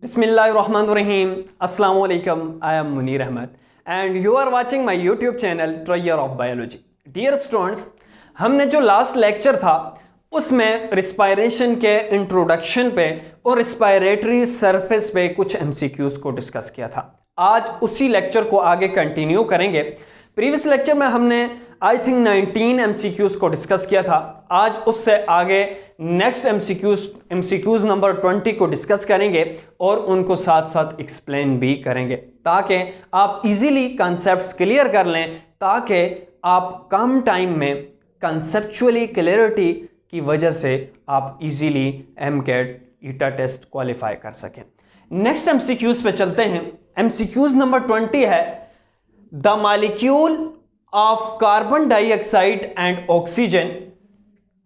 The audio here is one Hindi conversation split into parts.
Bismillahirrahmanirrahim. Assalamu alaikum. I am Munir Ahmed and you are watching my YouTube channel Trier of Biology. Dear students, हमने जो लास्ट लेक्चर था उसमें रिस्पायरेशन के इंट्रोडक्शन पे और रिस्पायरेटरी सरफेस पे कुछ MCQs को डिस्कस किया था। आज उसी लेक्चर को आगे कंटिन्यू करेंगे। प्रीवियस लेक्चर में हमने आई थिंक 19 MCQs को डिस्कस किया था। आज उससे आगे नेक्स्ट MCQs नंबर 20 को डिस्कस करेंगे और उनको साथ साथ एक्सप्लेन भी करेंगे ताकि आप इजीली कॉन्सेप्ट्स क्लियर कर लें, ताकि आप कम टाइम में कंसेप्चुअली क्लियरिटी की वजह से आप इजीली MCAT ईटा टेस्ट क्वालिफाई कर सकें। नेक्स्ट MCQs पे चलते हैं। MCQs नंबर 20 है the molecule of carbon dioxide and oxygen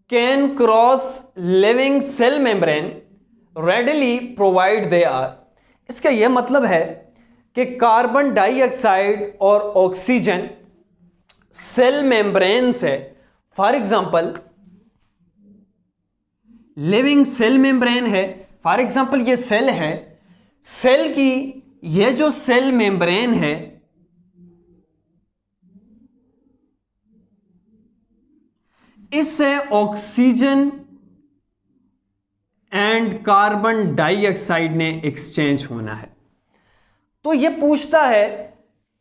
can cross living cell membrane readily provide they are. इसका यह मतलब है कि कार्बन डाइऑक्साइड और ऑक्सीजन सेल मेम्ब्रेन से, for example living cell membrane है, फॉर एग्जांपल ये सेल है, सेल की ये जो सेल मेम्ब्रेन है इससे ऑक्सीजन एंड कार्बन डाइऑक्साइड ने एक्सचेंज होना है। तो ये पूछता है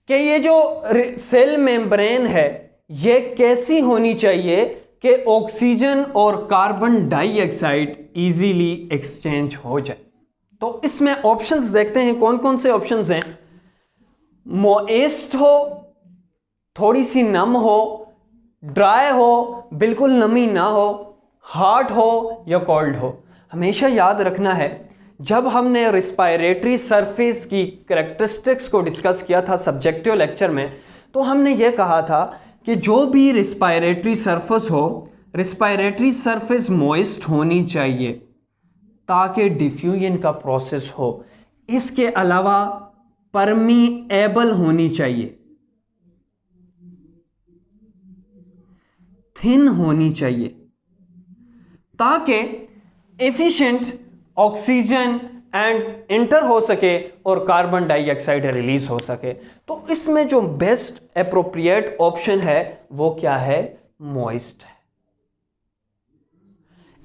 कि ये जो सेल मेम्ब्रेन है ये कैसी होनी चाहिए कि ऑक्सीजन और कार्बन डाइऑक्साइड इजीली एक्सचेंज हो जाए। तो इसमें ऑप्शंस देखते हैं कौन कौन से ऑप्शंस हैं। मॉइस्ट हो, थोड़ी सी नम हो, ड्राई हो, बिल्कुल नमी ना हो, हॉट हो या कोल्ड हो। हमेशा याद रखना है, जब हमने रिस्पायरेटरी सरफेस की कैरेक्टरिस्टिक्स को डिस्कस किया था सब्जेक्टिव लेक्चर में, तो हमने ये कहा था कि जो भी रिस्पायरेटरी सरफेस हो, रिस्पायरेटरी सरफेस मॉइस्ट होनी चाहिए ताकि डिफ्यूजन का प्रोसेस हो। इसके अलावा परमीएबल होनी चाहिए, थिन होनी चाहिए, ताकि एफिशिएंट ऑक्सीजन एंड इंटर हो सके और कार्बन डाइऑक्साइड रिलीज हो सके। तो इसमें जो बेस्ट एप्रोप्रिएट ऑप्शन है वो क्या है? मॉइस्ट है।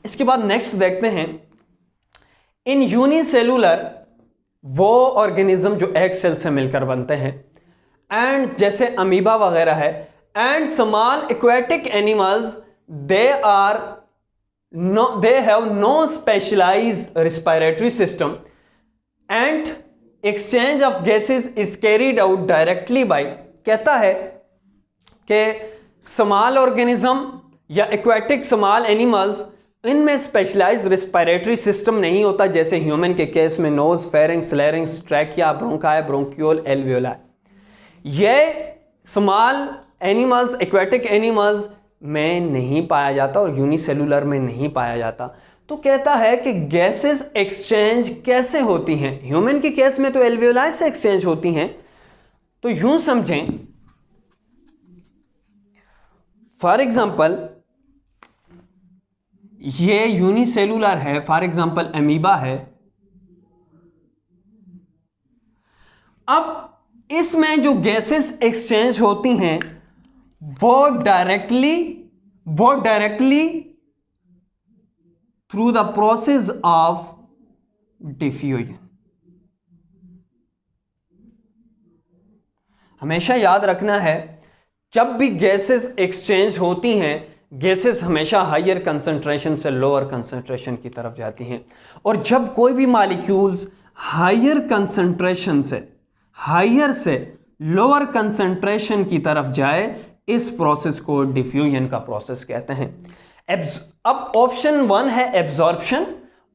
इसके बाद नेक्स्ट देखते हैं, इन यूनिसेलुलर वो ऑर्गेनिज्म जो एक सेल से मिलकर बनते हैं एंड जैसे अमीबा वगैरह है, and small aquatic animals they have no specialized respiratory system and exchange of gases is carried out directly by। कहता है कि स्मॉल ऑर्गेनिज्म या एक्वाटिक स्मॉल एनिमल्स इनमें स्पेशलाइज्ड रिस्पायरेटरी सिस्टम नहीं होता, जैसे ह्यूमन के केस में nose, pharynx, larynx, trachea, bronchi, bronchiole, alveoli. ये स्मॉल एनिमल्स एक्वाटिक एनिमल्स में नहीं पाया जाता और यूनिसेलुलर में नहीं पाया जाता। तो कहता है कि गैसेस एक्सचेंज कैसे होती हैं। ह्यूमन के केस में तो एल्वियोलाई से एक्सचेंज होती हैं। तो यूं समझें, फॉर एग्जांपल ये यूनिसेलुलर है, फॉर एग्जांपल अमीबा है। अब इसमें जो गैसेस एक्सचेंज होती हैं वो directly through the process of diffusion. हमेशा याद रखना है, जब भी गैसेस एक्सचेंज होती हैं, गैसेस हमेशा हायर कंसंट्रेशन से लोअर कंसंट्रेशन की तरफ जाती हैं, और जब कोई भी मॉलिक्यूल्स हायर कंसंट्रेशन से हायर से लोअर कंसंट्रेशन की तरफ जाए, इस प्रोसेस को डिफ्यूजन का प्रोसेस कहते हैं। अब ऑप्शन 1 है एब्जॉर्प्शन,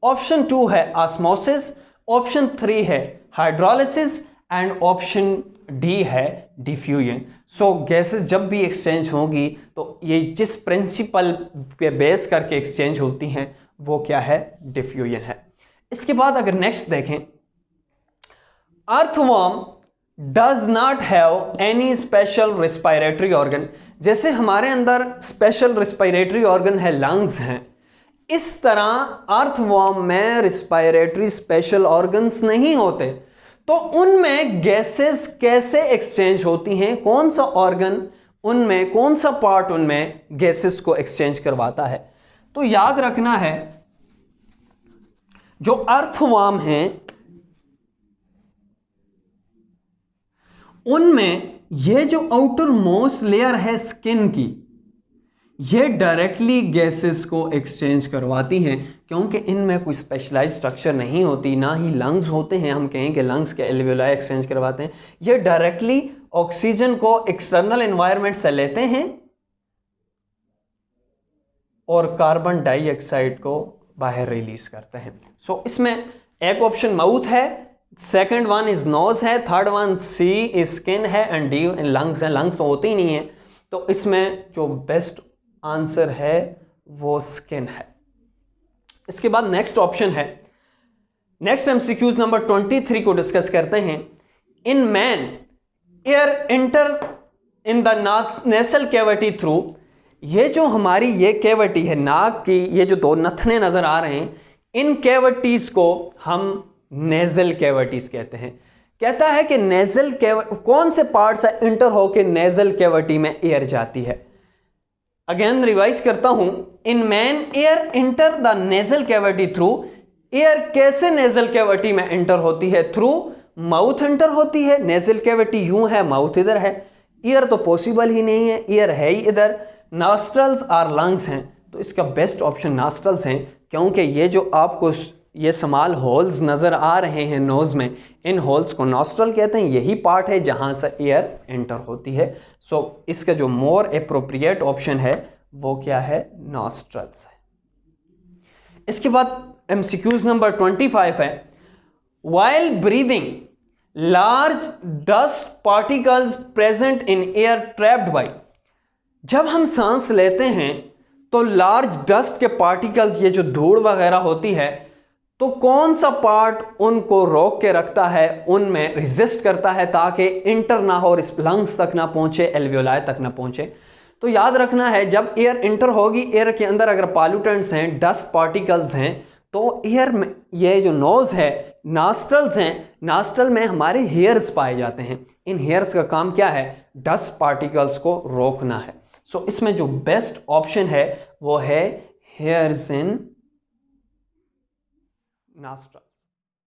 ऑप्शन 2 है ऑस्मोसिस, ऑप्शन 3 है हाइड्रोलिसिस एंड ऑप्शन डी है डिफ्यूजन। सो गैसेस जब भी एक्सचेंज होगी तो ये जिस प्रिंसिपल पे बेस करके एक्सचेंज होती हैं वो क्या है? डिफ्यूजन है। इसके बाद अगर नेक्स्ट देखें, earthworm does not have any special respiratory organ. जैसे हमारे अंदर स्पेशल रिस्पायरेटरी ऑर्गन है, लंग्स हैं, इस तरह अर्थवॉर्म में रिस्पायरेटरी स्पेशल ऑर्गन्स नहीं होते, तो उनमें गैसेस कैसे एक्सचेंज होती हैं, कौन सा ऑर्गन उनमें, कौन सा पार्ट उनमें गैसेस को एक्सचेंज करवाता है। तो याद रखना है जो अर्थवॉर्म हैं उनमें ये जो आउटर मोस्ट लेयर है स्किन की, ये डायरेक्टली गैसेस को एक्सचेंज करवाती हैं, क्योंकि इनमें कोई स्पेशलाइज स्ट्रक्चर नहीं होती, ना ही लंग्स होते हैं, हम कहें कि लंग्स के एल्वियोलाई एक्सचेंज करवाते हैं। ये डायरेक्टली ऑक्सीजन को एक्सटर्नल एनवायरनमेंट से लेते हैं और कार्बन डाइऑक्साइड को बाहर रिलीज करते हैं। सो इसमें एक ऑप्शन माउथ है, सेकंड वन इज नोज है, third one C is skin है एंड डी लंग्स है। लंग्स तो होते ही नहीं है, तो इसमें जो बेस्ट आंसर है वो स्किन है। इसके बाद नेक्स्ट ऑप्शन है, नेक्स्ट एमसीक्यूज नंबर 23 को डिस्कस करते हैं। In man air inter in the nasal cavity through, ये जो हमारी ये कैविटी है नाक की, ये जो दो नथने नजर आ रहे हैं, इन कैविटीज को हम नेजल कैविटीज कहते हैं। कहता है कि नेजल कैविटी कौन से पार्ट से इंटर होकर नेजल कैविटी में एयर जाती है। अगेन रिवाइज करता हूं, in man air enter the nasal cavity through, air कैसे नेजल कैविटी में एंटर होती है, थ्रू माउथ एंटर होती है। नेजल कैविटी यूं है, माउथ इधर है, ईयर तो पॉसिबल ही नहीं है, ईयर है ही इधर। नॉस्ट्रल्स और लंग्स हैं, तो इसका बेस्ट ऑप्शन नॉस्ट्रल्स हैं, क्योंकि ये जो आपको ये स्मॉल होल्स नज़र आ रहे हैं नोज़ में, इन होल्स को नॉस्ट्रल कहते हैं, यही पार्ट है जहां से एयर एंटर होती है। सो इसका जो मोर अप्रोप्रिएट ऑप्शन है वो क्या है, नॉस्ट्रल्स है। इसके बाद एमसीक्यूज नंबर 25 है, while breathing large dust particles present in air trapped bye, जब हम सांस लेते हैं तो लार्ज डस्ट के पार्टिकल्स, ये जो धूड़ वगैरह होती है, तो कौन सा पार्ट उनको रोक के रखता है, उनमें रेजिस्ट करता है ताकि इंटर ना हो और इस लंग्स तक ना पहुंचे, एल्वियोलाई तक ना पहुंचे। तो याद रखना है जब एयर इंटर होगी, एयर के अंदर अगर पॉल्यूटेंट्स हैं, डस्ट पार्टिकल्स हैं, तो एयर में ये जो नोज है, नॉस्ट्रल्स हैं, नॉस्ट्रल में हमारे हेयर्स पाए जाते हैं। इन हेयर्स का काम क्या है, डस्ट पार्टिकल्स को रोकना है। सो इसमें जो बेस्ट ऑप्शन है वो है हेयर्स इन nostril।